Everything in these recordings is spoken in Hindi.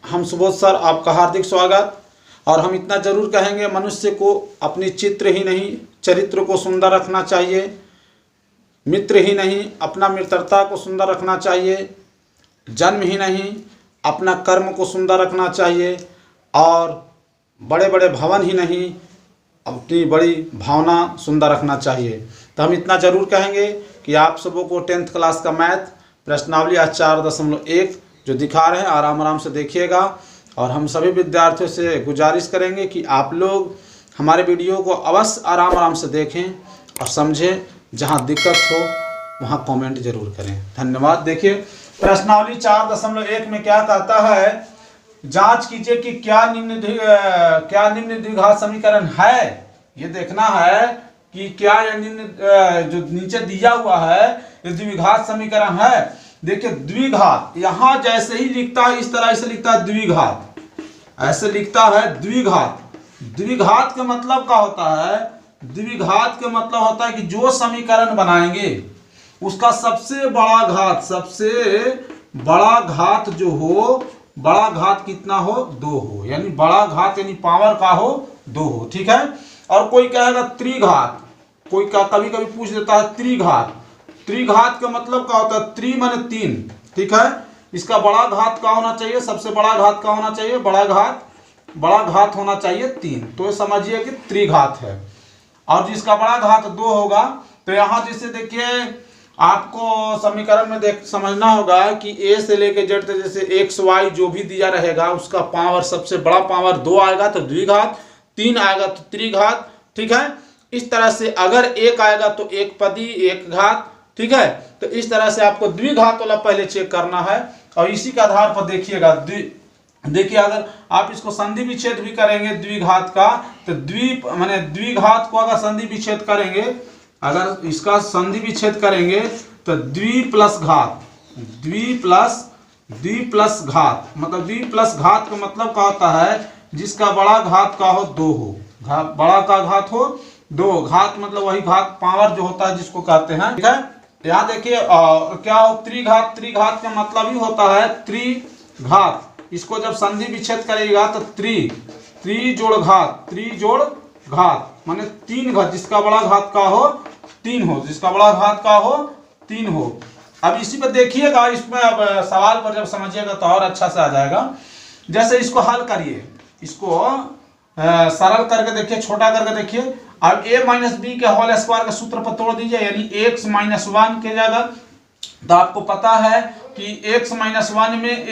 हम सुबोध सर, आपका हार्दिक स्वागत। और हम इतना जरूर कहेंगे, मनुष्य को अपनी चित्र ही नहीं चरित्र को सुंदर रखना चाहिए, मित्र ही नहीं अपना मित्रता को सुंदर रखना चाहिए, जन्म ही नहीं अपना कर्म को सुंदर रखना चाहिए, और बड़े बड़े भवन ही नहीं अपनी बड़ी भावना सुंदर रखना चाहिए। तो हम इतना जरूर कहेंगे कि आप सबों को 10th क्लास का मैथ प्रश्नावली आज 4.1 जो दिखा रहे हैं, आराम आराम से देखिएगा। और हम सभी विद्यार्थियों से गुजारिश करेंगे कि आप लोग हमारे वीडियो को अवश्य आराम आराम से देखें और समझें। जहां दिक्कत हो वहां कमेंट जरूर करें। धन्यवाद। देखिए प्रश्नावली 4.1 में क्या कहता है, जांच कीजिए कि क्या निम्न द्विघात समीकरण है। ये देखना है कि क्या यह निम्न जो नीचे दिया हुआ है ये द्विघात समीकरण है। देखिए द्विघात यहाँ जैसे ही लिखता है इस तरह से लिखता है द्विघात, ऐसे लिखता है द्विघात। द्विघात का मतलब क्या होता है? द्विघात का मतलब होता है कि जो समीकरण बनाएंगे उसका सबसे बड़ा घात जो हो, बड़ा घात कितना हो? 2 हो, यानी बड़ा घात यानी पावर का हो 2 हो। ठीक है। और कोई कहेगा त्रिघात, कोई कभी कभी पूछ देता है त्रिघात। त्रिघात का मतलब क्या होता है? त्रि माने 3। ठीक है। इसका बड़ा घात क्या होना चाहिए? सबसे बड़ा घात क्या होना चाहिए? बड़ा घात होना चाहिए 3। तो समझिए कि त्रिघात है। और जिसका बड़ा घात 2 होगा, तो यहां जैसे देखिए आपको समीकरण में समझना होगा कि a से लेके z तक जैसे x y जो भी दिया रहेगा उसका पावर सबसे बड़ा पावर 2 आएगा तो द्विघात, 3 आएगा तो त्रिघात। ठीक है। इस तरह से अगर 1 आएगा तो एक पदी एक घात। ठीक है। तो इस तरह से आपको द्विघात वाला पहले चेक करना है और इसी के आधार पर देखिएगा। देखिए अगर आप इसको संधि विच्छेद भी करेंगे द्विघात का, तो द्विघात को अगर संधि विच्छेद करेंगे, अगर इसका संधि विच्छेद करेंगे तो द्वि प्लस घात मतलब द्वि प्लस घात का मतलब क्या होता है? जिसका बड़ा घात का हो 2 हो, बड़ा का घात हो 2। घात मतलब वही घात पावर जो होता है जिसको कहते हैं। ठीक है। यहाँ देखिए क्या हो? त्रिघात। त्रिघात का मतलब ही होता है त्रिघात। इसको जब संधि विच्छेद करेगा तो त्रि जोड़ घात माने 3 घात, जिसका बड़ा घात का हो 3 हो, जिसका बड़ा घात का हो 3 हो। अब इसी पर देखिएगा, इसमें अब सवाल पर जब समझिएगा तो और अच्छा से आ जाएगा। जैसे इसको हल करिए, इसको सरल करके देखिए, छोटा करके देखिए। अब a माइनस बी के होल स्क्वायर का सूत्र पर तोड़ दीजिए, यानी x माइनस 1 के जगह। तो आपको पता है कि x माइनस 1 में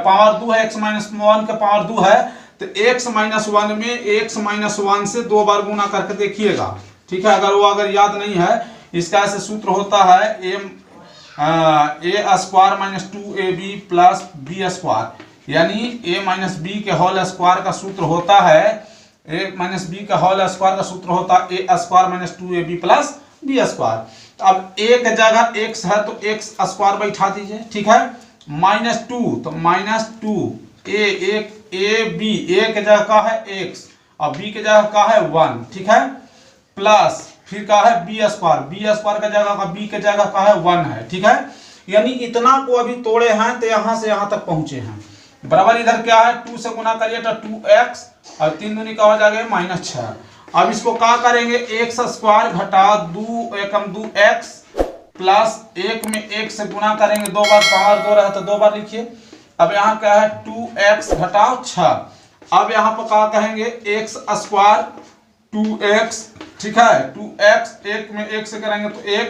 पावर 2 है, x माइनस 1 का पावर 2 है, तो x माइनस 1 में x माइनस 1 से 2 बार गुना करके देखिएगा। ठीक है। अगर याद नहीं है, इसका ऐसे सूत्र होता है a square minus 2ab plus b square, यानी a माइनस बी के होल स्क्वायर का सूत्र होता है, a माइनस बी का होल स्क्वायर का सूत्र होता है a square minus 2ab plus b square. अब a के जगह x है तो x स्क्वायर बैठा दीजिए। ठीक है। माइनस 2 तो माइनस 2 a के जगह का है x और b के जगह का है 1। ठीक है। प्लस फिर का है b स्क्वायर के जगह का b के जगह का है 1 है। ठीक है। यानी इतना को अभी तोड़े हैं तो यहां से यहां तक पहुंचे हैं। बराबर इधर क्या है? 2 से गुना करिए तो 2x और 3 दूनी का हो जाएगा -6। अब इसको क्या करेंगे? x स्क्वायर घटा 2 एकम 2x प्लस 1 में 1 से गुना करेंगे 2 बार, पावर 2 रहा तो 2 बार लिखिए। अब यहाँ क्या है? 2x घटाओ 6। अब यहाँ पर क्या कहेंगे? x square 2x। ठीक है। 2x 1 में 1 से करेंगे तो 1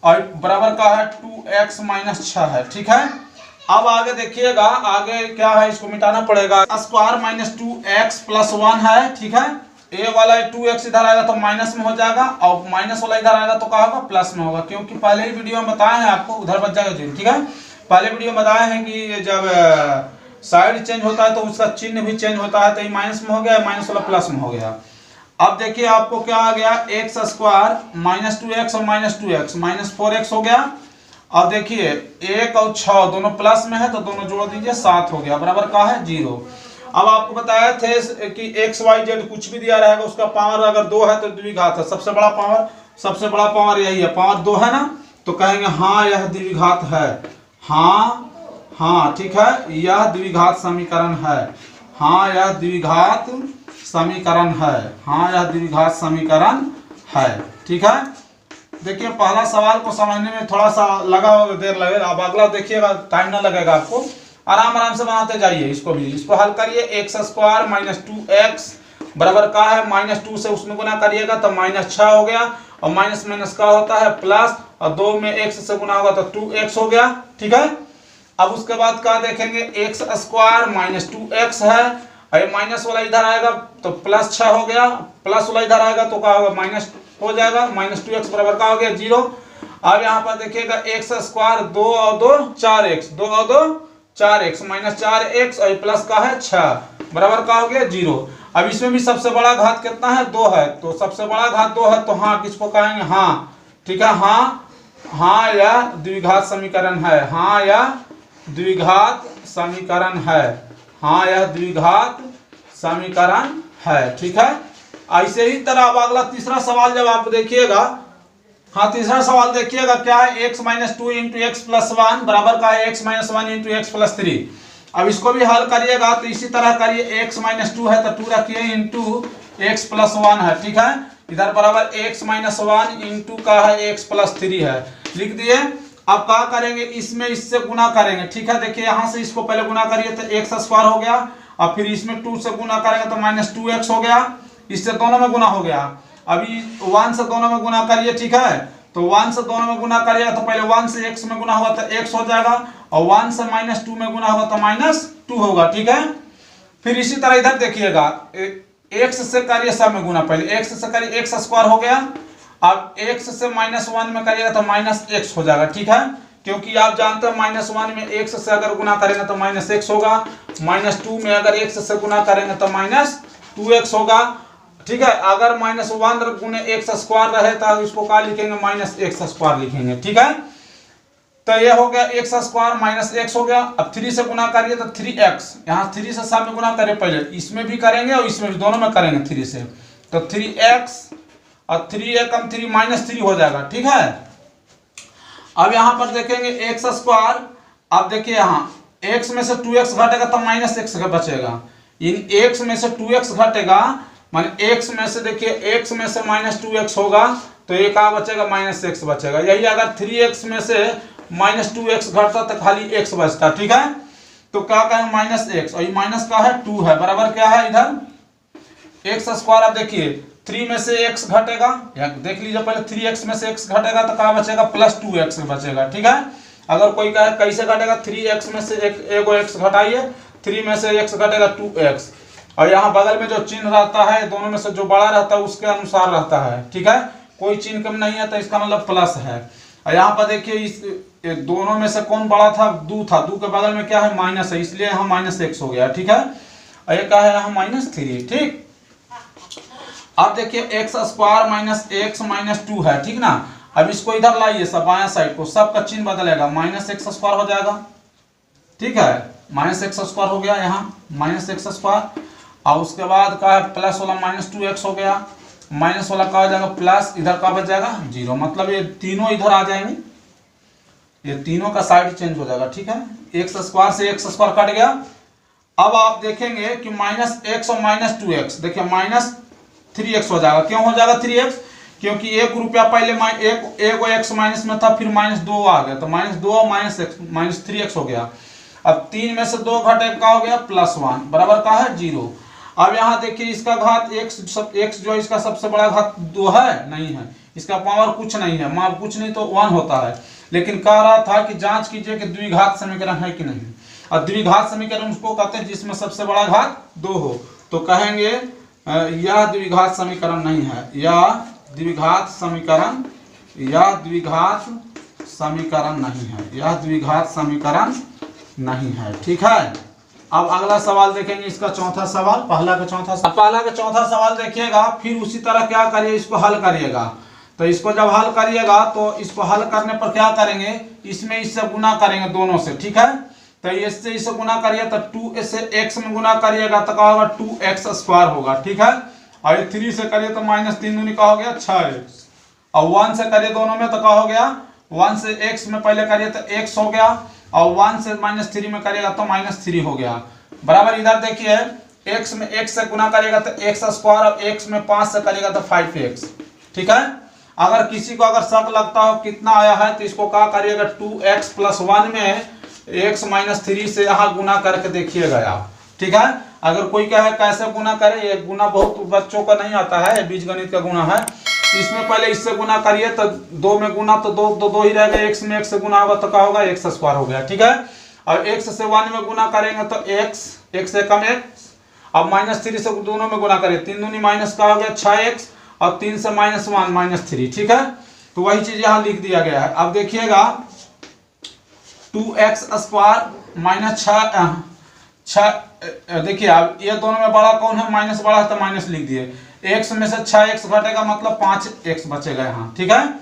और बराबर का है 2x माइनस 6 है। ठीक है। अब आगे देखिएगा, आगे क्या है? इसको मिटाना पड़ेगा। स्क्वायर माइनस 2x प्लस 1 है। ठीक है। a वाला 2x इधर आएगा तो माइनस में हो जाएगा और माइनस वाला इधर आएगा तो क्या होगा? प्लस में होगा, क्योंकि पहले ही वीडियो में बताए हैं आपको, उधर बच जाएगा 0। ठीक है। पहले वीडियो में बताए हैं कि जब साइड चेंज होता है तो उसका चिन्ह भी चेंज होता है, तो ये माइनस में हो गया, माइनस वाला प्लस में हो गया। अब देखिए आपको क्या आ गया? x स्क्वायर माइनस 2x और माइनस 2x माइनस 4x हो गया। अब देखिए 1 और 6 दोनों प्लस में है तो दोनों जोड़ दीजिए, 7 हो गया, बराबर का है 0। अब आपको बताया थे कि x y z कुछ भी दिया रहेगा उसका पावर अगर 2 है तो द्विघात है। सबसे बड़ा पावर यही है, पावर 2 है ना, तो कहेंगे हाँ यह द्विघात है। हाँ हाँ ठीक है, यह द्विघात समीकरण है। हाँ यह द्विघात समीकरण है। हाँ यह द्विघात समीकरण है। ठीक है, देखिए पहला सवाल को समझने में थोड़ा सा देर लगेगा। अब अगला देखिएगा, टाइम ना लगेगा आपको, आराम आराम से बनाते जाइए। इसको भी, इसको हल करिए। एक्स स्क्वायर माइनस 2x बराबर का है -2 से उसमें गुना करिएगा तो -6 हो गया, और माइनस माइनस का होता है प्लस, और 2 में x से गुना होगा तो 2x हो गया। ठीक है, अब उसके बाद क्या देखेंगे, एक्स स्क्वायर माइनस 2x है, और माइनस वाला इधर आएगा तो प्लस 6 हो गया, प्लस वाला इधर आएगा तो क्या होगा, माइनस हो जाएगा। -2x बराबर का हो गया 0। अब यहाँ पर देखिएगा एक्स स्क्वायर 2 और 2 4x, 2 और 2 4x, -4x और प्लस का है 6 बराबर का हो गया 0। अब इसमें भी सबसे बड़ा घात कितना है, 2 है, तो सबसे बड़ा घात 2 है, तो हाँ किसको कहेंगे, हाँ। ठीक है, हाँ, हाँ यह द्विघात समीकरण है। हाँ यह द्विघात समीकरण है। हाँ यह द्विघात समीकरण है। ठीक है, ऐसे ही तरह अब अगला तीसरा सवाल जब आप देखिएगा, हाँ तीसरा सवाल देखिएगा क्या है, x minus 2 into x plus 1 बराबर का है x minus 1 into x plus 3। अब इसको भी हल करिएगा तो इसी तरह करिए, x माइनस 2 है तो 2 रखिए इंटू एक्स प्लस 1 है। ठीक है, इधर बराबर x माइनस 1 इंटू का है x प्लस 3 है, लिख दिए। अब क्या करेंगे, इसमें इससे गुना करेंगे। ठीक है, देखिए यहाँ से इसको पहले गुना करिए तो एक्स स्क्वायर हो गया, और फिर इसमें 2 से गुना करेंगे तो -2x हो गया, इससे दोनों में गुना हो गया। अभी 1 से दोनों में गुना करिए। ठीक है, तो 1 से दोनों में गुना करिएगा तो पहले 1 से x में गुना होगा तो x हो जाएगा, और 1 से -2 में गुना होगा तो -2 होगा। ठीक है, फिर इसी तरह इधर देखिएगा, x से करिए सब में गुना, पहले x से करिए x स्क्वायर हो गया, अब x से -1 में करिएगा तो -x हो जाएगा। ठीक है, क्योंकि आप जानते हैं -1 में x से अगर गुना करेंगे तो -x होगा, -2 में अगर x से गुना करेंगे तो -2x होगा। ठीक है, अगर -1 गुने एक्स स्क्वायर रहे तो इसको क्या लिखेंगे, -x स्क्वायर लिखेंगे। ठीक है, तो ये हो गया x स्क्वायर -x हो गया। अब 3 से गुना करिए तो 3x, यहाँ 3 से सब में गुना करिए, पहले इसमें भी करेंगे और इसमें भी, दोनों में करेंगे 3 से, तो 3x और 3 कम 3 -3 हो जाएगा। ठीक है, अब यहाँ पर देखेंगे एक्स स्क्वायर, अब देखिए यहाँ x में से 2x घटेगा तो -x बचेगा, इन x में से 2x घटेगा, माने x में से देखिए x में से -2x होगा तो ये क्या बचेगा, -x बचेगा। यही अगर 3x में से -2x घटता तो खाली x बचता। ठीक है, तो क्या कहें, -x, और ये माइनस का है 2 है, बराबर क्या है इधर एक्स स्क्वायर। अब देखिए 3 में से x घटेगा, देख लीजिए पहले, 3x में से x घटेगा तो क्या बचेगा, +2x बचेगा। ठीक है, अगर कोई कहे कैसे घटेगा, 3x में से एक x घटाइए, 3 में से x घटेगा 2x, और यहाँ बगल में जो चिन्ह रहता है दोनों में से जो बड़ा रहता है उसके अनुसार रहता है। ठीक है, कोई चिन्ह कम नहीं है तो इसका मतलब प्लस है। और यहाँ पर देखिए इस दोनों में से कौन बड़ा था, 2 था, 2 के बगल में क्या है, माइनस है, इसलिए यहाँ -x हो गया। ठीक है, और ये क्या है यहाँ -3। ठीक, अब देखिए एक्स स्क्वायर -x 2 है। ठीक ना, अब इसको इधर लाइए, सब बाया साइड को, सबका चिन्ह बदलेगा, -x स्क्वायर हो जाएगा। ठीक है, -x स्क्वायर हो गया, यहाँ -x स्क्वायर, और उसके बाद का है प्लस वाला -2x हो गया, माइनस वाला का हो जाएगा प्लस, इधर का बच जाएगा 0, मतलब ये तीनों इधर आ जाएंगे, ये तीनों का साइड चेंज हो जाएगा। ठीक है, एक्स स्क्वायर से एक्स स्क्वायर कट गया। अब आप देखेंगे कि -x और -2x, देखिए -3x हो जाएगा। क्यों हो जाएगा 3x, क्योंकि 1 रुपया पहले एक x माइनस में था, फिर -2 आ गया, तो -2 और -3x हो गया। अब 3 में से 2 घटे का हो गया +1 बराबर का है 0। अब यहाँ देखिए इसका घात x जो इसका सबसे बड़ा घात 2 है, नहीं है, इसका पावर कुछ नहीं है, मान कुछ नहीं तो 1 होता है, लेकिन कह रहा था कि जांच कीजिए कि द्विघात समीकरण है कि नहीं। और द्विघात समीकरण उसको कहते हैं जिसमें सबसे बड़ा घात 2 हो, तो कहेंगे यह द्विघात समीकरण नहीं है, यह द्विघात समीकरण, यह द्विघात समीकरण नहीं है, यह द्विघात समीकरण नहीं है। ठीक है, अब अगला सवाल देखेंगे, इसका चौथा सवाल, पहला का चौथा सवाल देखिएगा, फिर उसी तरह क्या करिए, इसको हल करिएगा। तो इसको जब हल करिएगा तो इसको हल करने पर क्या करेंगे, इसमें इससे गुना करेंगे दोनों से। ठीक है, तो इससे इसे गुना करिए तो 2 से x में गुना करिएगा तो क्या होगा, 2x स्क्वायर होगा। ठीक है, और 3 से करिए तो -3 दूनी का हो गया 6x, और 1 से करिए दोनों में तो क्या हो गया, 1 से x में पहले करिए तो x हो गया, और 1 से -3 में करेगा तो -3 हो गया। बराबर इधर देखिए x में x से गुना करेगा तो x स्क्वायर, और x में 5 से करेगा तो 5x। ठीक है। अगर किसी को अगर शक लगता हो कितना आया है तो इसको क्या करिएगा 2x + 1 में x - 3 से यहाँ गुना करके देखिएगा आप। ठीक है। अगर कोई कहे कैसे गुना करे, ये गुना बहुत बच्चों का नहीं आता है, बीजगणित का गुना है। इसमें पहले इससे गुना करिए तो 2 में गुना तो 2 ही रहेगा, x में x से गुना होगा तो क्या होगा x स्क्वायर हो गया। ठीक है। और x से 1 में गुना करेंगे तो x से कम x, अब -3 से दोनों में गुना करें 3 दूनी माइनस का हो गया 6x, और 3 से -1 -3। ठीक है। तो वही चीज यहाँ लिख दिया गया है। अब देखिएगा 2x स्क्वायर -6 देखिए अब ये दोनों में बड़ा कौन है, माइनस बड़ा है तो माइनस लिख दिए। x में से 6x घटेगा मतलब 5x बचेगा यहाँ। ठीक है।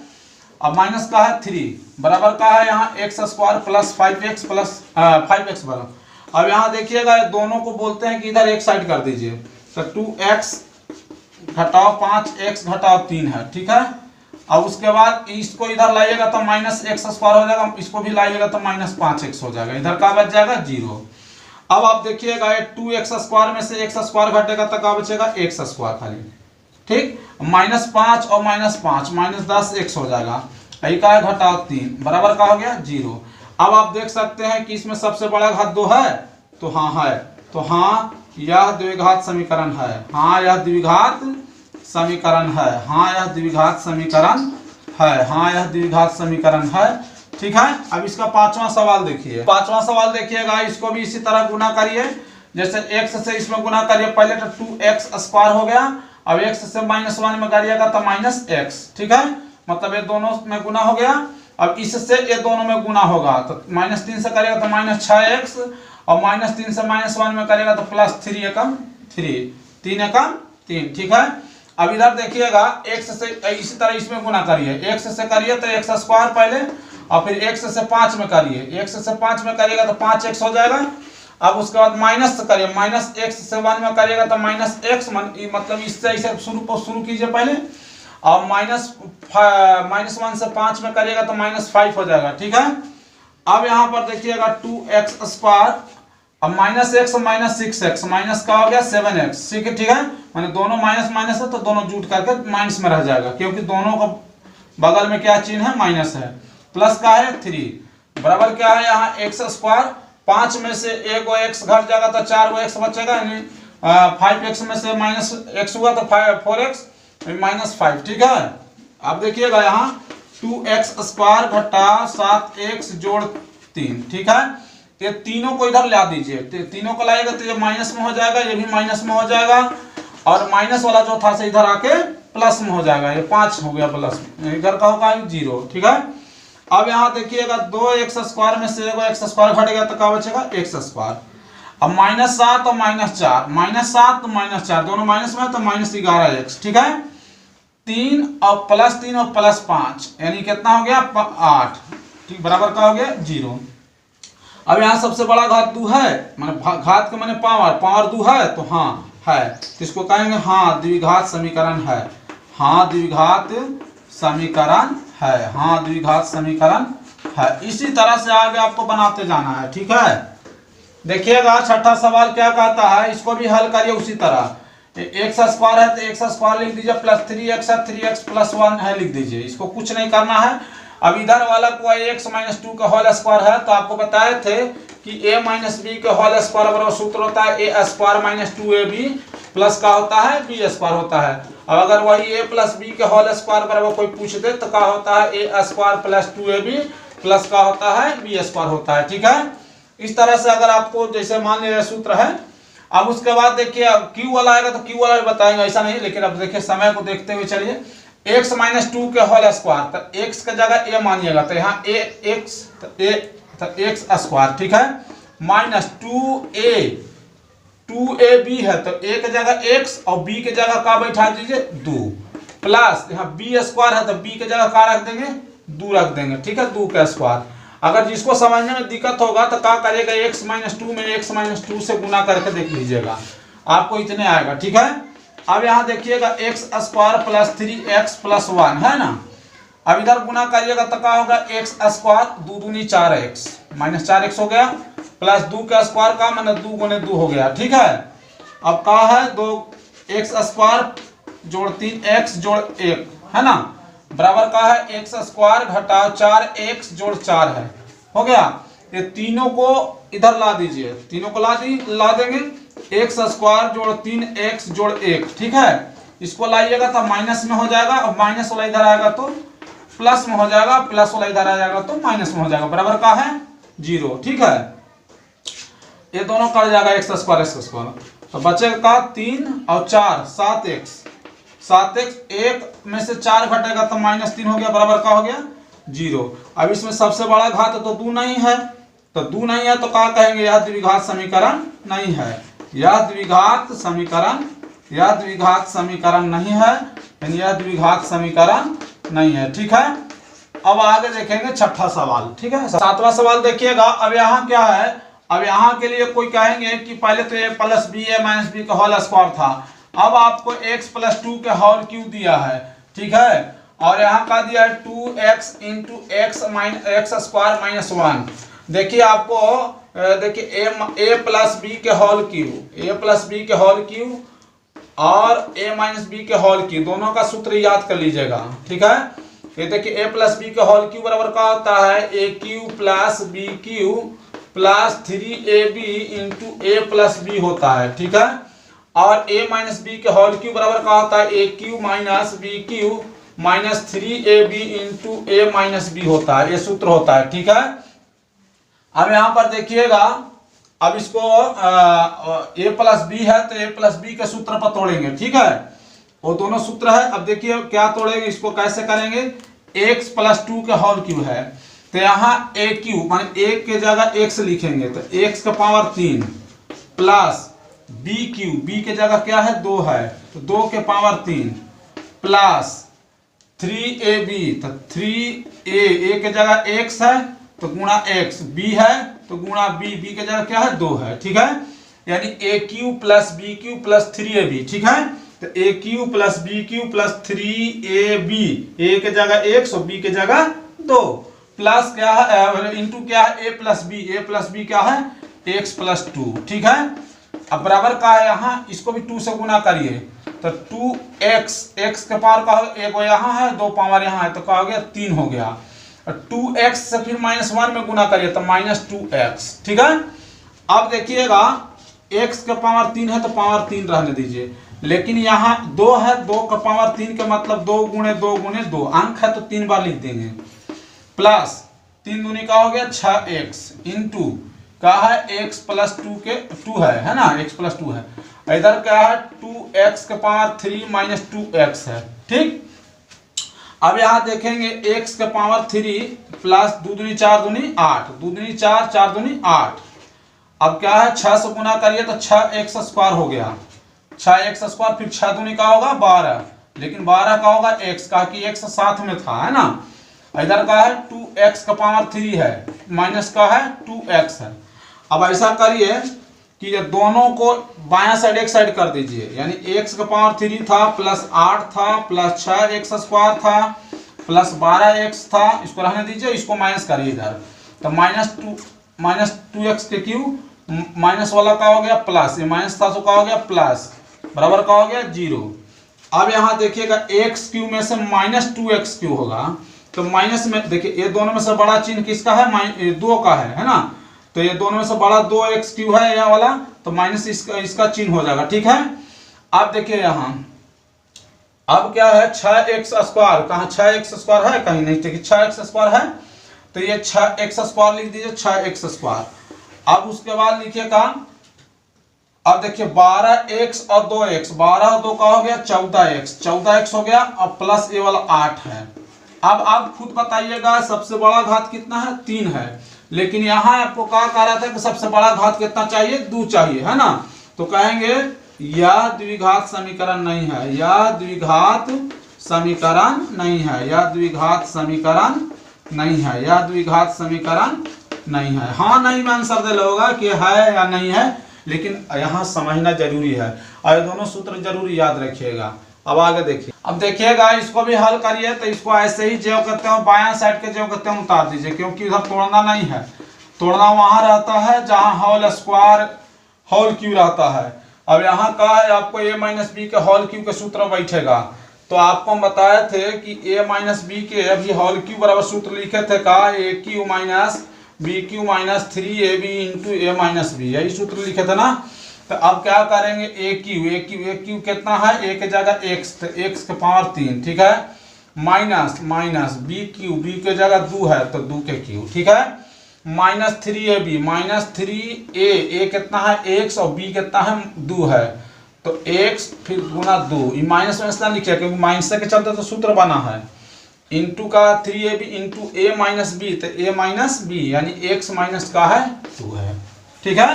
अब माइनस का है 3 बराबर का है यहाँ x स्क्वायर + 5x + 5x बराबर। अब यहाँ देखिएगा दोनों को बोलते हैं कि इधर एक साइड कर दीजिए, तो 2x घटाओ 5x घटाओ 3 है। ठीक है। अब उसके बाद इसको इधर लाइएगा तो -x स्क्वायर हो जाएगा, इसको भी लाइएगा तो -5x हो जाएगा, इधर का बच जाएगा 0। अब आप देखिएगा 2x स्क्वायर में से x स्क्वायर घटेगा तो क्या बचेगा x स्क्वायर खाली। ठीक। -5 और -5 -10x हो जाएगा, यही का है घटाओ 3 बराबर का हो गया 0। अब आप देख सकते हैं कि इसमें सबसे बड़ा घात 2 है, तो हाँ है, तो हाँ यह द्विघात समीकरण है। हाँ यह द्विघात समीकरण है। हाँ यह द्विघात समीकरण है। हाँ यह द्विघात समीकरण है। ठीक है। अब इसका 5वां सवाल देखिए। 5वां सवाल देखिएगा, इसको भी इसी तरह गुना करिए, जैसे x से इसमें गुना करिए, पहले तो 2x स्क्वायर हो गया, अब x से -1 में करिएगा तो -x। ठीक है। मतलब ये दोनों में गुना हो गया। अब इससे ये दोनों में गुना होगा तो -3 से करेगा तो -6x, और -3 से -1 में करेगा तो +3 एकम 3, 3 एकम 3। ठीक है। अब इधर देखिएगा x से इसी तरह इसमें गुना करिए, x से करिए तो x स्क्वायर पहले, और फिर x से 5 में करिए, x से 5 में करिएगा तो 5x हो जाएगा। अब उसके बाद माइनस करिए, -x से 1 में करिएगा तो -x, मतलब इससे इसे शुरू कीजिए पहले, और -1 से 5 में करिएगा तो -5 हो जाएगा। ठीक है। अब यहाँ पर देखिएगा 2x स्क्वायर, अब -x 6x, माइनस का हो गया 7x। ठीक है। माने दोनों माइनस है तो दोनों जुट करके माइनस में रह जाएगा, क्योंकि दोनों का बगल में क्या चिन्ह है, माइनस है। प्लस का है 3 बराबर क्या है यहाँ x स्क्वायर, 5 में से 1 x घट जाएगा तो 4 x बचेगा, यानी 5x में से -x हुआ तो 4x -5। ठीक है। अब देखिएगा यहाँ 2x स्क्वायर घटा 7x जोड़ 3। ठीक है। ये तीनों को इधर ला दीजिए, तीनों को लाएगा तो ये माइनस में हो जाएगा, ये भी माइनस में हो जाएगा, और माइनस वाला जो था से इधर आके प्लस में हो जाएगा, ये 5 हो गया प्लस में, इधर का होगा 0। ठीक है। अब यहाँ देखिएगा 2x स्क्वायर में से 1x स्क्वायर घटेगा तो क्या बचेगा x स्क्वायर। अब -7 और -4, -7 तो -4 दोनों माइनस में है तो -11x। ठीक है। 3 और +3 और +5 यानी कितना हो गया 8। ठीक बराबर का हो गया 0। अब यहाँ सबसे बड़ा घात 2 है, माने घात के माने पावर 2 है, तो हाँ है, तो इसको कहेंगे हाँ द्विघात समीकरण है। हाँ द्विघात समीकरण है। हाँ द्विघात समीकरण है। इसी तरह से आगे आपको बनाते जाना है। ठीक है। देखिएगा 6ठा सवाल क्या कहता है, इसको भी हल करिए उसी तरह। x स्क्वायर है तो x स्क्वायर लिख दीजिए, +3x है 3x + 1 है लिख दीजिए, इसको कुछ नहीं करना है। अब इधर वाला को x - 2 का होल स्क्वायर है, तो आपको बताए थे कि a - b के होल स्क्वायर बराबर सूत्र होता है a स्क्वायर - 2ab प्लस का होता है b स्क्वायर होता है। अब अगर वही a + b के होल स्क्वायर बराबर कोई पूछ दे तो क्या होता है a स्क्वायर + 2ab प्लस का होता है b स्क्वायर होता है। ठीक है। इस तरह से अगर आपको जैसे मान लीजिए सूत्र है। अब उसके बाद देखिए q वाला आएगा तो q वाला भी बताएंगे, ऐसा नहीं, लेकिन अब देखिए समय को देखते हुए चलिए। x - 2 के होल स्क्वायर, तो x के जगह a मानिएगा, तो यहाँ x स्क्वायर। ठीक है। -2ab है तो a के जगह x और b के जगह का बैठा दीजिए 2, प्लस यहाँ b स्क्वायर है तो b के जगह का रख देंगे 2 रख देंगे। ठीक है। 2 का स्क्वायर। अगर जिसको समझने में दिक्कत होगा तो क्या करेगा x - 2 में x - 2 से गुना करके देख लीजिएगा, आपको इतने आएगा। ठीक है। अब यहाँ देखिएगा x स्क्वायर + 3x + 1 है ना। अब इधर गुना करिएगा तो क्या होगा x स्क्वायर 2 दूनी 4x -4x हो गया, प्लस 2 का स्क्वायर का मतलब 2 गुने 2 हो गया। ठीक है, अब का है 2x² जोड़ 3x जोड़ 1 है ना, बराबर का है x² घटाओ 4x जोड़ 4 है, हो गया। ये तीनों को इधर ला दीजिए, तीनों को ला देंगे, x² जोड़ 3x जोड़ 1। ठीक है, इसको लाइएगा तो माइनस में हो जाएगा, और माइनस वाला इधर आएगा तो प्लस में हो जाएगा, प्लस वाला इधर आ जाएगा तो माइनस में हो जाएगा, बराबर का है 0। ठीक है, ये दोनों कट जाएगा x²। तो बचेगा 3 और 4 7x। 7x 1 में से 4 घटेगा तो -3 हो गया, बराबर का हो गया 0। अब इसमें सबसे बड़ा घात तो 2 नहीं है, तो 2 नहीं है तो क्या कहेंगे, यह द्विघात समीकरण नहीं है, यह द्विघात समीकरण नहीं है, यानी यह द्विघात समीकरण नहीं है। ठीक है, अब आगे देखेंगे छठा सवाल। ठीक है, सातवां सवाल देखिएगा। अब यहाँ क्या है, अब यहाँ के लिए कोई कहेंगे कि पहले तो a + b a - b का होल स्क्वायर था, अब आपको x + 2 के होल क्यूब दिया है। ठीक है, और यहाँ का दिया है 2x × x - 1। देखिए आपको देखिए a + b के होल क्यूब और a - b के होल क्यूब, दोनों का सूत्र याद कर लीजिएगा। ठीक है, ये देखिए a + b के होल क्यूब बराबर का होता है a³ + b³ + 3ab × a + b होता है। ठीक है, और a - b के होल क्यूब बराबर का होता है a³ - b³ - 3ab × a - b होता है, ये सूत्र होता है। ठीक है, अब यहाँ पर देखिएगा, अब इसको a + b है तो a + b के सूत्र पर तोड़ेंगे। ठीक है, वो दोनों सूत्र है। अब देखिए क्या तोड़ेंगे, इसको कैसे करेंगे, x + 2 के होल क्यूब है तो यहाँ a³ माने 1 के जगह x लिखेंगे तो x का पावर 3 प्लस b³ b के जगह क्या है 2 है तो 2 के पावर 3 प्लस 3ab तो 3a के जगह x है तो गुणा x, b है तो गुणा b के जगह क्या है 2 है। ठीक है, यानी a³ + b³ + 3ab। ठीक है, तो a³ + b³ + 3ab, a के जगह x और b के जगह 2 प्लस क्या है इंटू क्या है a + b क्या है x + 2। ठीक है, अब बराबर का है यहाँ, इसको भी 2 से गुना करिए तो 2x, x के पावर का हो, एक यहाँ है 2 पावर यहाँ है तो क्या हो गया 3 हो गया, 2x से फिर -1 में गुना करिए तो -2x। ठीक है, अब देखिएगा x का पावर 3 है तो पावर 3 रहने दीजिए, लेकिन यहाँ 2 है, 2 का पावर 3 का मतलब 2 × 2 × 2 अंक है तो 3 बार लिख देंगे, प्लस 3 दूनी का हो गया 6x इंटू क्या है x + 2 के 2 है ना, x + 2 है, इधर क्या है 2x के पावर 3 - 2x है। ठीक, अब यहाँ देखेंगे x के पावर 3 प्लस 2 दूनी 4 दूनी 8, 2 दूनी 4 4 दूनी 8। अब क्या है 6 से गुना करिए तो 6x² हो गया, 6x² फिर 6 दूनी का होगा 12, लेकिन 12 का होगा x का कि x साथ में था, है ना। इधर का है 2x का पावर 3 है माइनस का है 2x है। अब ऐसा करिए कि ये दोनों को बायां साइड एक साइड कर दीजिए, यानी x का पावर 3 था प्लस 8 था प्लस 6x² था प्लस 12x था, इसको रहने दीजिए, इसको माइनस करिए इधर तो -2x के क्यूब माइनस वाला का हो गया प्लस, ये माइनस था तो का हो गया प्लस, बराबर का हो गया 0। अब यहाँ देखिएगा x³ में से -2x³ होगा तो माइनस में देखिए ये दोनों में से बड़ा चिन्ह किसका है 2 का है ना, तो ये दोनों में से बड़ा 2x³ है यह वाला, तो माइनस इसका चिन्ह हो जाएगा। ठीक है, अब देखिए यहाँ अब क्या है 6x², कहाँ 6x² है कहीं नहीं, ठीक है 6x² है तो ये 6x² लिख दीजिए 6x²। अब उसके बाद लिखिएगा, अब देखिए 12x और 2x, 12 और 2 का हो गया 14x हो गया, अब प्लस ये वाला 8 है। अब आप खुद बताइएगा सबसे बड़ा घात कितना है 3 है, लेकिन यहाँ आपको क्या कह रहा था कि सबसे बड़ा घात कितना चाहिए 2 चाहिए, है ना, तो कहेंगे यह द्विघात समीकरण नहीं है, यह द्विघात समीकरण नहीं है, यह द्विघात समीकरण नहीं है, यह द्विघात समीकरण नहीं है। हाँ नहीं में आंसर दे होगा कि है या नहीं है, लेकिन यहाँ समझना जरूरी है और ये दोनों सूत्र जरूर याद रखिएगा। अब आगे देखिए, अब देखिएगा इसको भी हल करिए तो इसको ऐसे ही जो करते हो बायां साइड के जो करते हैं उतार दीजिए, क्योंकि उधर तोड़ना नहीं है, तोड़ना वहां रहता है जहां होल स्क्वायर होल क्यू रहता है। अब यहाँ का है आपको a माइनस बी के होल क्यू के सूत्र बैठेगा। तो आपको हम बताए थे कि a माइनस बी के अभी होल क्यू बराबर सूत्र लिखे थे का a cube minus b cube minus 3ab into a minus b, यही सूत्र लिखे थे ना। तो अब क्या करेंगे ए क्यू कितना है, ए के जगह एक्स, तो एक्स के पावर 3, ठीक है, माइनस माइनस बी के जगह 2 है तो 2 के क्यू, ठीक है, माइनस 3ab माइनस 3a कितना है एक्स और बी कितना है 2 है, तो एक्स फिर गुना 2, माइनस में इसलिए लिखा क्योंकि माइनस के चलते तो सूत्र बना है, इंटू का 3ab into a minus B, तो ए माइनस बी यानी एक्स माइनस का है 2 है, ठीक है।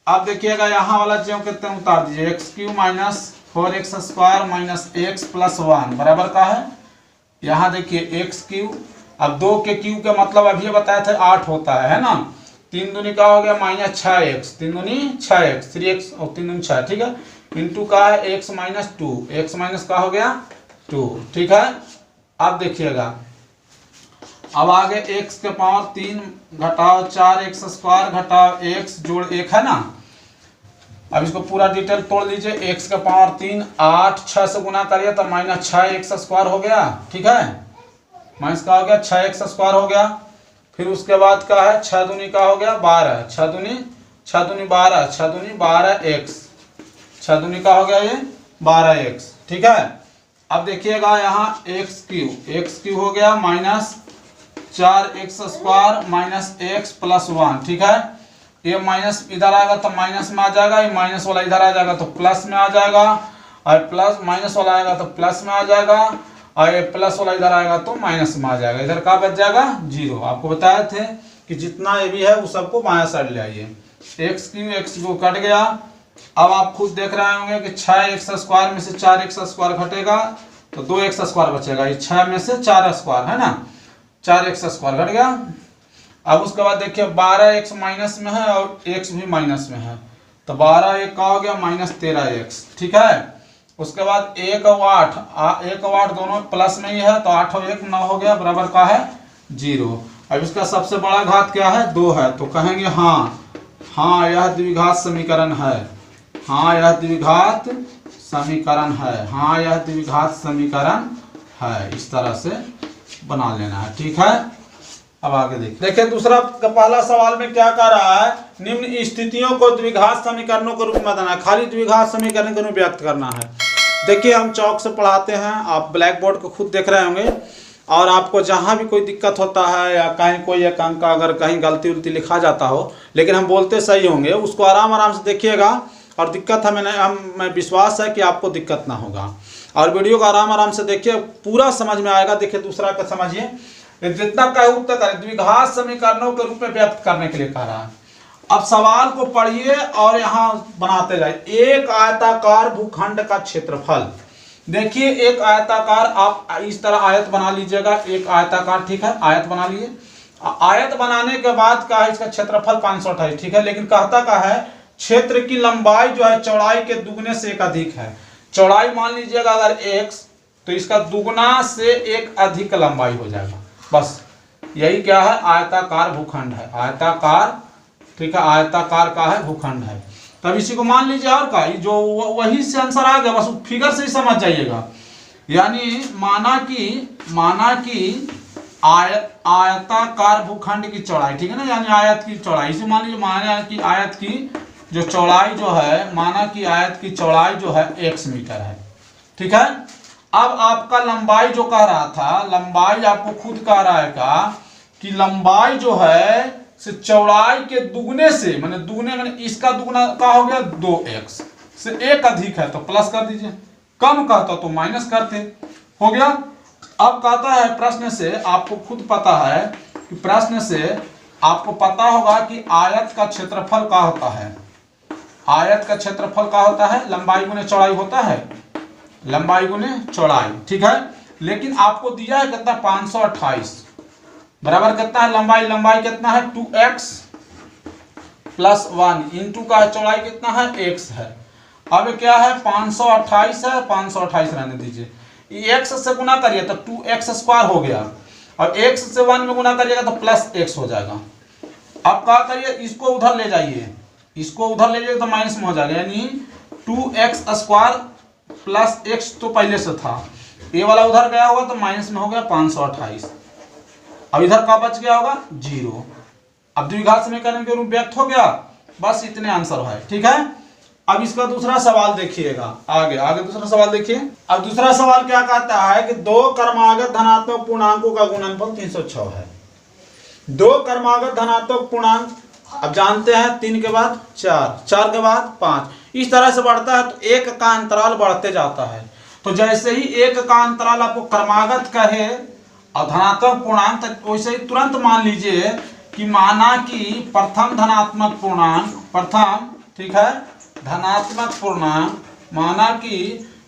अब देखिएगा यहाँ वाला जो कितने उतार दीजिए, x Q minus 4x square minus x plus 1 बराबर का है, यहाँ देखिए एक्स क्यू, अब 2 के क्यू का मतलब अभी बताया था 8 होता है ना, 3 दूनी का हो गया माइनस 6x, 3 दूनी 6x, 3x और 3 दूनी 6, ठीक है, इंटू का है x माइनस 2, x माइनस का हो गया 2, ठीक है। अब देखिएगा अब आगे x के पावर 3 घटाओ 4x स्क्वायर घटाओ x जोड़ 1 है ना। अब इसको पूरा डिटेल तोड़ लीजिए, x का पावर 3 8 6 से गुना करिए तो माइनस 6x स्क्वायर हो गया, ठीक है, माइनस का हो गया 6x स्क्वायर हो गया। फिर उसके बाद का है 6 दूनी का हो गया 12, 6 दूनी 12, 6 दूनी 12x, 6 दूनी का हो गया ये 12x, ठीक है। अब देखिएगा यहाँ एक्स क्यू हो गया minus 4x square minus x plus 1, ठीक है, ये माइनस इधर आएगा तो माइनस में आ जाएगा, ये माइनस वाला इधर आ जाएगा तो प्लस में आ जाएगा, और प्लस माइनस वाला आएगा तो प्लस में आ जाएगा, और ये प्लस वाला इधर आएगा तो माइनस में आ जाएगा, इधर का बच जाएगा 0। आपको बताए थे कि जितना ये भी है वो सबको बायां साइड ले आइए, एक्स क्यू कट गया। अब आप खुद देख रहे होंगे कि 6x स्क्वायर में से 4x स्क्वायर घटेगा तो 2x स्क्वायर बचेगा, ये 6 में से 4 स्क्वायर है ना, 4x स्क्वायर घट गया। अब उसके बाद देखिए 12x माइनस में है और x भी माइनस में है, तो 12 एक का हो गया माइनस 13x, ठीक है। उसके बाद 1 और 8 दोनों प्लस में ही है तो 8 और 1 9 हो गया बराबर का है 0। अब इसका सबसे बड़ा घात क्या है 2 है, तो कहेंगे हाँ यह द्विघात समीकरण है, हाँ यह द्विघात समीकरण है, हाँ यह द्विघात समीकरण है, इस तरह से बना लेना है, ठीक है। अब आगे देखिए दूसरा पहला सवाल में क्या कह रहा है, निम्न स्थितियों को द्विघात समीकरणों के रूप में देना है, खाली द्विघात समीकरण के रूप में व्यक्त करना है। देखिए हम चौक से पढ़ाते हैं, आप ब्लैक बोर्ड को खुद देख रहे होंगे, और आपको जहाँ भी कोई दिक्कत होता है या कहीं कोई एक अंक का अगर कहीं गलती उलती लिखा जाता हो लेकिन हम बोलते सही होंगे, उसको आराम से देखिएगा, और दिक्कत हमें विश्वास है कि आपको दिक्कत ना होगा, और वीडियो को आराम से देखिए, पूरा समझ में आएगा। देखिए दूसरा का समझिए, जितना कहे उतना करें, द्विघात समीकरणों के रूप में व्यक्त करने के लिए कह रहा है। अब सवाल को पढ़िए और यहाँ बनाते जाए। एक आयताकार भूखंड का क्षेत्रफल, देखिए एक आयताकार, आप इस तरह आयत बना लीजिएगा, एक आयताकार, ठीक है, आयत बना लिए। आयत बनाने के बाद का है इसका क्षेत्रफल 528, ठीक है, लेकिन कहता का है क्षेत्र की लंबाई जो है चौड़ाई के दुगने से एक अधिक है। चौड़ाई मान लीजिएगा अगर x, तो इसका दुगना से एक अधिक लंबाई हो जाएगा, बस यही क्या है, आयताकार भूखंड है, आयताकार, ठीक है, आयताकार का है भूखंड है। तब इसी को मान लीजिए, और का जो वही से आंसर आ गया, बस फिगर से ही समझ जाइएगा। यानी माना कि आयताकार भूखंड की चौड़ाई, ठीक है ना, यानी आयत की चौड़ाई, इसे मान लीजिए, माना कि आयत की जो चौड़ाई जो है, माना कि आयत की चौड़ाई जो है x मीटर है, ठीक है। अब आपका लंबाई जो कह रहा था, लंबाई आपको खुद कह रहा है कि लंबाई जो है से चौड़ाई के दुगने से, माने दुगने माने इसका दुगना का हो गया 2x से एक अधिक है तो प्लस कर दीजिए, कम कहता तो माइनस करते, हो गया। अब कहता है प्रश्न से, आपको खुद पता है कि प्रश्न से आपको पता होगा कि आयत का क्षेत्रफल क्या होता है, आयत का क्षेत्रफल क्या होता है, लंबाई गुने चौड़ाई होता है, लंबाई गुने चौड़ाई, ठीक है। लेकिन आपको दिया है कितना 528 बराबर कितना है लंबाई कितना है 2x प्लस 1 इंटू का है चौड़ाई कितना है x है। अब क्या है 528 है, 528 रहने दीजिए, x से गुना करिए तो 2x स्क्वायर हो गया, और x से 1 में गुना करिएगा तो प्लस x हो जाएगा, अब क्या करिए, इसको उधर ले जाइए, इसको उधर ले जाइए तो माइनस में हो जाएगा, यानी 2x² प्लस x तो पहले से था, ये वाला उधर गया होगा तो माइनस में हो गया 528। अब इधर का बच गया होगा 0। अब द्विघात समीकरण के रूप व्यक्त हो गया। बस इतने आंसर है, ठीक है। अब इसका दूसरा सवाल देखिएगा, आगे दूसरा सवाल देखिए। अब दूसरा सवाल क्या कहता है कि दो क्रमागत धनात्मक पूर्णांकों का गुणनफल 306 है। दो क्रमागत धनात्मक पूर्णांक, अब जानते हैं 3 के बाद 4, 4 के बाद 5, इस तरह से बढ़ता है तो एक का अंतराल बढ़ते जाता है। तो जैसे ही एक का अंतराल आपको क्रमागत कहे और धनात्मक पूर्णांक, तो वैसे ही तुरंत मान लीजिए कि माना कि प्रथम धनात्मक पूर्णांक, प्रथम, ठीक है, धनात्मक पूर्णांक, माना कि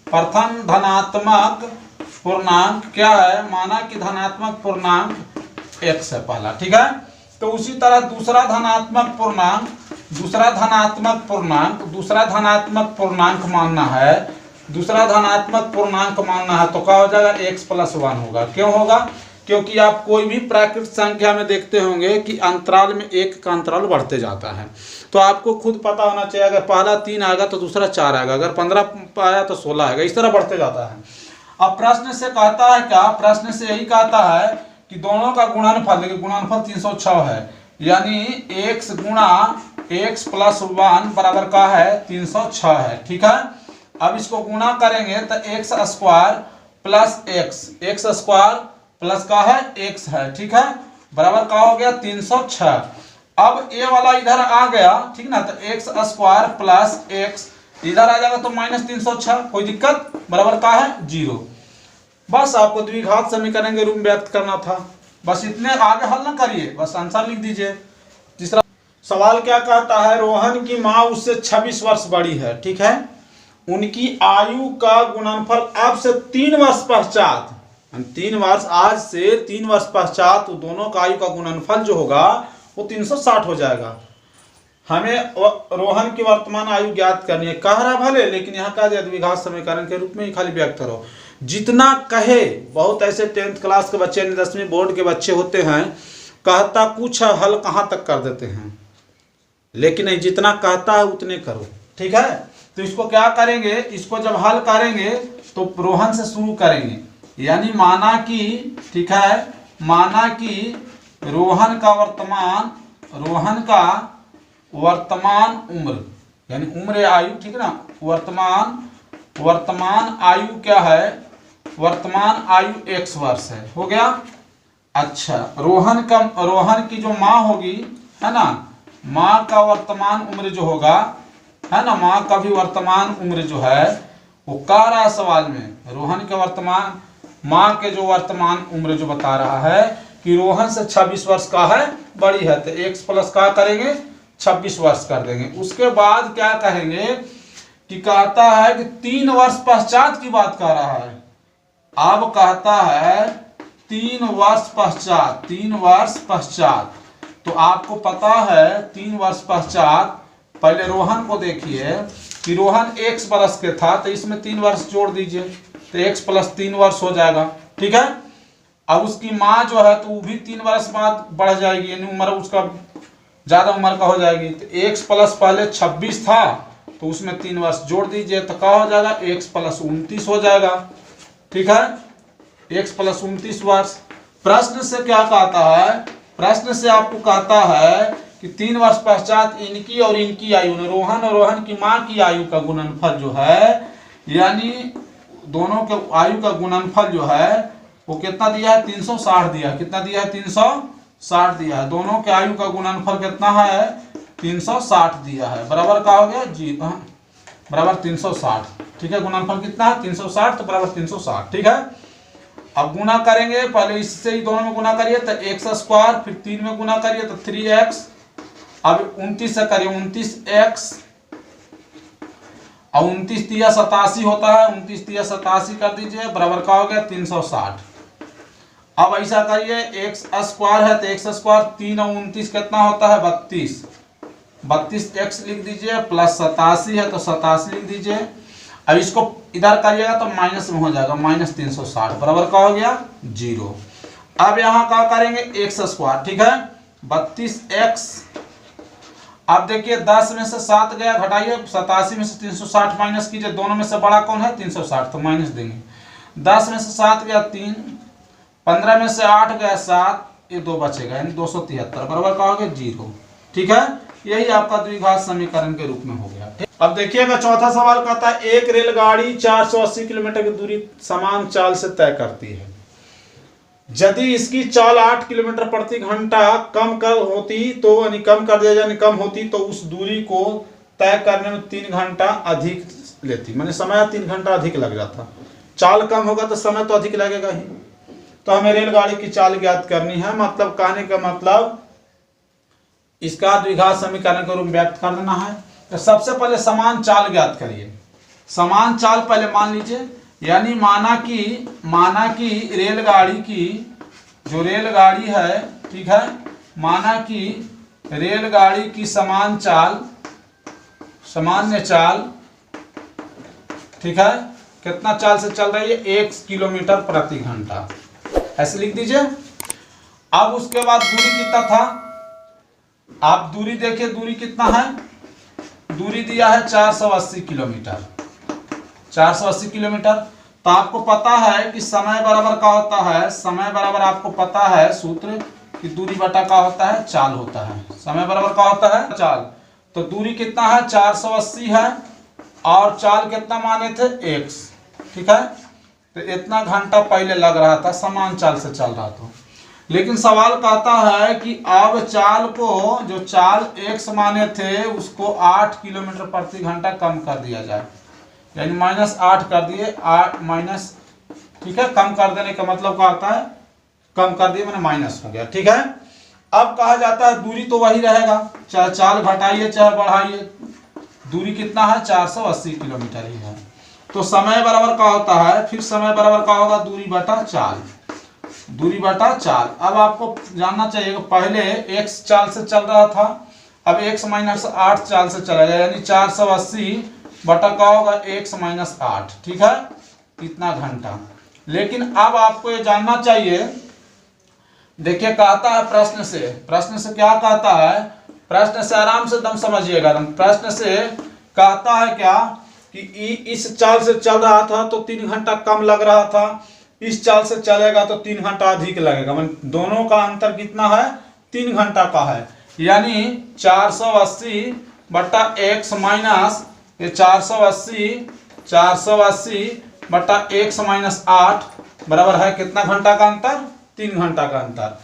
प्रथम धनात्मक पूर्णांक क्या है, माना कि धनात्मक पूर्णांक x है पहला, ठीक है। तो उसी तरह दूसरा धनात्मक पूर्णांक, दूसरा धनात्मक पूर्णांक, दूसरा धनात्मक पूर्णांक मानना है, दूसरा धनात्मक पूर्णांक मानना है तो क्या हो जाएगा, x+1 होगा। क्यों होगा, क्योंकि आप कोई भी प्राकृत संख्या में देखते होंगे कि अंतराल में एक का अंतराल बढ़ते जाता है। तो आपको खुद पता होना चाहिए, अगर पहला 3 आएगा तो दूसरा 4 आएगा, अगर 15 आया तो 16 आएगा, इस तरह बढ़ते जाता है। अब प्रश्न से कहता है क्या, प्रश्न से यही कहता है कि दोनों का गुणनफल, देखिए गुणनफल 306 है, यानी x गुणा x+1 बराबर का है 306 है, ठीक है। अब इसको गुणा करेंगे तो x² प्लस x² प्लस का है x है, ठीक है, बराबर का हो गया 306। अब ये वाला इधर आ गया, ठीक ना, तो x² प्लस x इधर आ जाएगा तो -306, कोई दिक्कत, बराबर का है 0। बस आपको द्विघात समीकरण के रूप में व्यक्त करना था, बस इतने, आगे हल ना करिए, बस आंसर लिख दीजिए। तीसरा सवाल क्या कहता है, रोहन की माँ उससे 26 वर्ष बड़ी है, ठीक है, उनकी आयु का गुणनफल अब से 3 वर्ष पश्चात, 3 वर्ष, आज से 3 वर्ष पश्चात तो दोनों का आयु का गुणनफल जो होगा वो 360 हो जाएगा। हमें रोहन की वर्तमान आयु ज्ञात करनी है, कह रहा भले, लेकिन यहाँ का द्विघात समीकरण के रूप में ही खाली व्यक्त करो, जितना कहे। बहुत ऐसे 10th क्लास के बच्चे, 10वीं बोर्ड के बच्चे होते हैं, कहता कुछ हल कहाँ तक कर देते हैं, लेकिन नहीं, जितना कहता है उतने करो, ठीक है। तो इसको क्या करेंगे, इसको जब हल करेंगे तो रोहन से शुरू करेंगे, यानी माना कि, ठीक है, माना कि रोहन का वर्तमान उम्र, यानी उम्र आयु, ठीक है ना, वर्तमान आयु क्या है, वर्तमान आयु x वर्ष है, हो गया। अच्छा, रोहन की जो माँ होगी, है ना, माँ का वर्तमान उम्र जो होगा, है ना, माँ का भी वर्तमान उम्र जो है वो कह रहा है सवाल में, रोहन के वर्तमान, माँ के जो वर्तमान उम्र जो बता रहा है कि रोहन से 26 वर्ष का है, बड़ी है, तो x प्लस का करेंगे 26 वर्ष कर देंगे। उसके बाद क्या कहेंगे कि कहता है कि 3 वर्ष पश्चात की बात कर रहा है। अब कहता है 3 वर्ष पश्चात, 3 वर्ष पश्चात, तो आपको पता है 3 वर्ष पश्चात, पहले रोहन को देखिए कि रोहन x वर्ष के था, तो इसमें 3 वर्ष जोड़ दीजिए तो x प्लस 3 वर्ष हो जाएगा, ठीक है। अब उसकी माँ जो है तो वो भी 3 वर्ष बाद बढ़ जाएगी, यानी उम्र उसका ज्यादा उम्र का हो जाएगी, तो x प्लस पहले 26 था तो उसमें 3 वर्ष जोड़ दीजिए तो क्या हो जाएगा, x प्लस 29 हो जाएगा, ठीक है, x प्लस 29 वर्ष। प्रश्न से क्या कहता है, प्रश्न से आपको कहता है कि 3 वर्ष पश्चात इनकी और इनकी आयु, रोहन और रोहन की माँ की आयु का गुणनफल जो है, यानी दोनों के आयु का गुणनफल जो है वो कितना दिया है, 360 दिया है, कितना दिया है, 360 दिया है, दोनों के आयु का गुणनफल कितना है, 360 दिया है, बराबर का हो गया जी, बराबर 360, ठीक है, गुणनफल कितना है 360, तो बराबर 360, ठीक है। अब गुना करेंगे, पहले इससे ही दोनों में गुना करिए तो x², फिर 3 में गुना करिए तो 3x, अब 29 से करिए 29x, और 29 तिया 87 होता है, 29 तिया 87 कर दीजिए, बराबर का हो गया 360। अब ऐसा करिए x² है तो x², 3 और 29 कितना होता है 32, 32x लिख दीजिए, प्लस 87 है तो 87 लिख दीजिए। अब इसको इधर करिएगा तो माइनस में हो जाएगा, -360, बराबर का हो गया 0। अब यहाँ क्या करेंगे x², ठीक है, 32x। अब देखिए 10 में से 7 गया, घटाइए, 87 में से 360 माइनस कीजिए, दोनों में से बड़ा कौन है 360, तो माइनस देंगे। 10 में से 7 गया 3, 15 में से 8 गया 7, ये 2 बचेगा, यानी 273 बराबर का हो गया 0। ठीक है, यही आपका द्विघात समीकरण के रूप में हो गया। अब देखिएगा चौथा सवाल कहता है एक रेलगाड़ी 480 किलोमीटर की दूरी समान चाल से तय करती है। यदि इसकी चाल 8 किलोमीटर प्रति घंटा कम कर होती तो यानी कम कर दिया जाए कम होती तो उस दूरी को तय करने में 3 घंटा अधिक लेती, माने समय 3 घंटा अधिक लग जाता। चाल कम होगा तो समय तो अधिक लगेगा ही। तो हमें रेलगाड़ी की चाल ज्ञात करनी है, मतलब कहने का मतलब इसका द्विघात समीकरण के रूप में व्यक्त कर देना है। तो सबसे पहले समान चाल ज्ञात करिए। समान चाल पहले मान लीजिए, यानी माना कि रेलगाड़ी की जो रेलगाड़ी है, ठीक है, माना कि रेलगाड़ी की सामान्य चाल, ठीक है, कितना चाल से चल रही है 1 किलोमीटर प्रति घंटा, ऐसे लिख दीजिए। अब उसके बाद दूरी कितना था, आप दूरी देखिए, दूरी कितना है, दूरी दिया है 480 किलोमीटर, 480 किलोमीटर। तो आपको पता है कि समय बराबर का होता है, समय बराबर आपको पता है सूत्र कि दूरी बटा का होता है चाल होता है, समय बराबर का होता है चाल। तो दूरी कितना है 480 है और चाल कितना माने थे x, ठीक है। तो इतना घंटा पहले लग रहा था, समान चाल से चल रहा था। लेकिन सवाल कहता है कि अब चाल को, जो चाल x माने थे उसको 8 किलोमीटर प्रति घंटा कम कर दिया जाए, यानी -8 कर दिए, 8 माइनस, ठीक है। कम कर देने का मतलब क्या होता है, कम कर दिए मैंने माइनस हो गया, ठीक है। अब कहा जाता है दूरी तो वही रहेगा, चाहे चाल घटाइए चाहे बढ़ाइए, दूरी कितना है 480 किलोमीटर ही है। तो समय बराबर का होता है, फिर समय बराबर का होगा दूरी बटा चाल, दूरी बटा चाल। अब आपको जानना चाहिए पहले x चाल से चल रहा था, अब x माइनस 8 चाल से चला गया, यानी 480 बटा का होगा x माइनस 8, ठीक है, इतना घंटा। लेकिन अब आपको ये जानना चाहिए, देखिए कहता है प्रश्न से क्या कहता है, प्रश्न से आराम से दम समझिएगा। प्रश्न से कहता है क्या कि इस चाल से चल रहा था तो 3 घंटा कम लग रहा था, इस चाल से चलेगा तो 3 घंटा अधिक लगेगा, मतलब दोनों का अंतर कितना है 3 घंटा का है। यानी 480 बटा x माइनस, ये 480 बटा x माइनस 8 बराबर है कितना घंटा का अंतर, 3 घंटा का अंतर।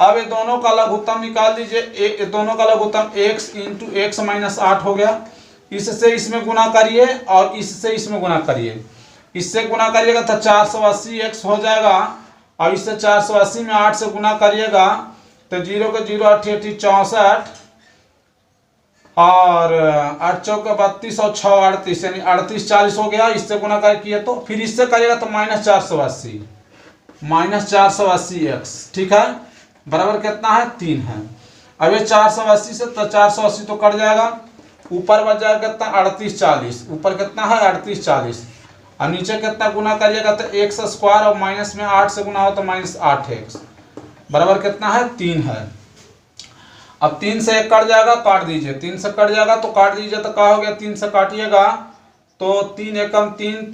अब ये दोनों का लघुत्तम निकाल दीजिए, ये दोनों का लघुत्तम x इंटू x माइनस 8 हो गया। इससे इसमें गुना करिए और इससे इसमें गुना करिए, इससे गुना करिएगा तो 480x हो जाएगा, और इससे 480 में 8 से गुना करिएगा तो 0 के 0 8 64 और 8 चौके 32 और 6 38, यानी 38 40 हो गया। इससे गुना कर किया तो फिर इससे करिएगा तो -480x, ठीक है, बराबर कितना है 3 है। अब ये 480 से तो 480 तो कट जाएगा, ऊपर बच जाएगा कितना 38 40, ऊपर कितना है 38 40 और नीचे कितना गुना करिएगा तो x स्क्वायर और माइनस में 8 से गुना हो तो -8x बराबर कितना है 3 है। अब 3 से 1 कट जाएगा, काट दीजिए, 3 से कट जाएगा तो काट दीजिए, तो क्या हो गया 3 से काटिएगा तो 3 एकम 3,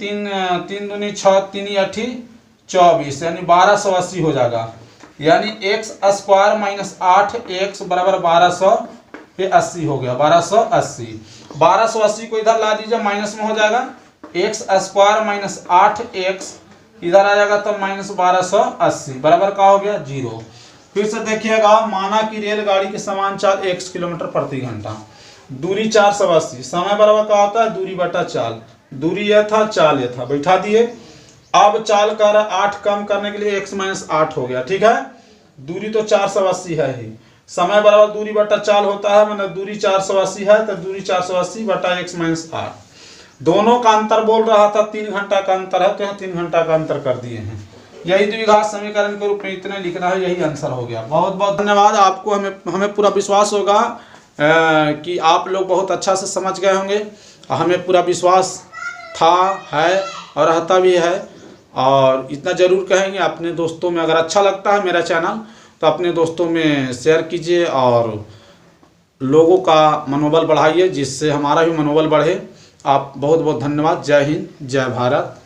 3 दूनी 6, 3 8 24, यानी 1280 हो जाएगा। यानी x स्क्वायर माइनस 8x बराबर 1280 हो गया, 1280 को इधर ला दीजिए, माइनस में हो जाएगा, x स्क्वायर माइनस 8x इधर आ जाएगा तो -1280 बराबर का हो गया 0। फिर से देखिएगा, माना कि रेलगाड़ी की समान चाल 1 किलोमीटर प्रति घंटा, दूरी 480, समय बराबर का होता है दूरी बटा चाल, दूरी यह था चाल यह था, बैठा दिए। अब चाल कर 8 कम करने के लिए x माइनस 8 हो गया, ठीक है। दूरी तो 480 है ही, समय बराबर दूरी बटा चाल होता है, मतलब दूरी 480 है तो दूरी 480 बटा x माइनस 8, दोनों का अंतर बोल रहा था 3 घंटा का अंतर है, तो यहाँ 3 घंटा का अंतर कर दिए हैं। यही द्विघात समीकरण के रूप में इतने लिखना है, यही आंसर हो गया। बहुत बहुत धन्यवाद आपको, हमें पूरा विश्वास होगा कि आप लोग बहुत अच्छा से समझ गए होंगे, हमें पूरा विश्वास था, है और रहता भी है। और इतना ज़रूर कहेंगे अपने दोस्तों में अगर अच्छा लगता है मेरा चैनल तो अपने दोस्तों में शेयर कीजिए और लोगों का मनोबल बढ़ाइए, जिससे हमारा भी मनोबल बढ़े। आप बहुत बहुत धन्यवाद। जय हिंद, जय भारत।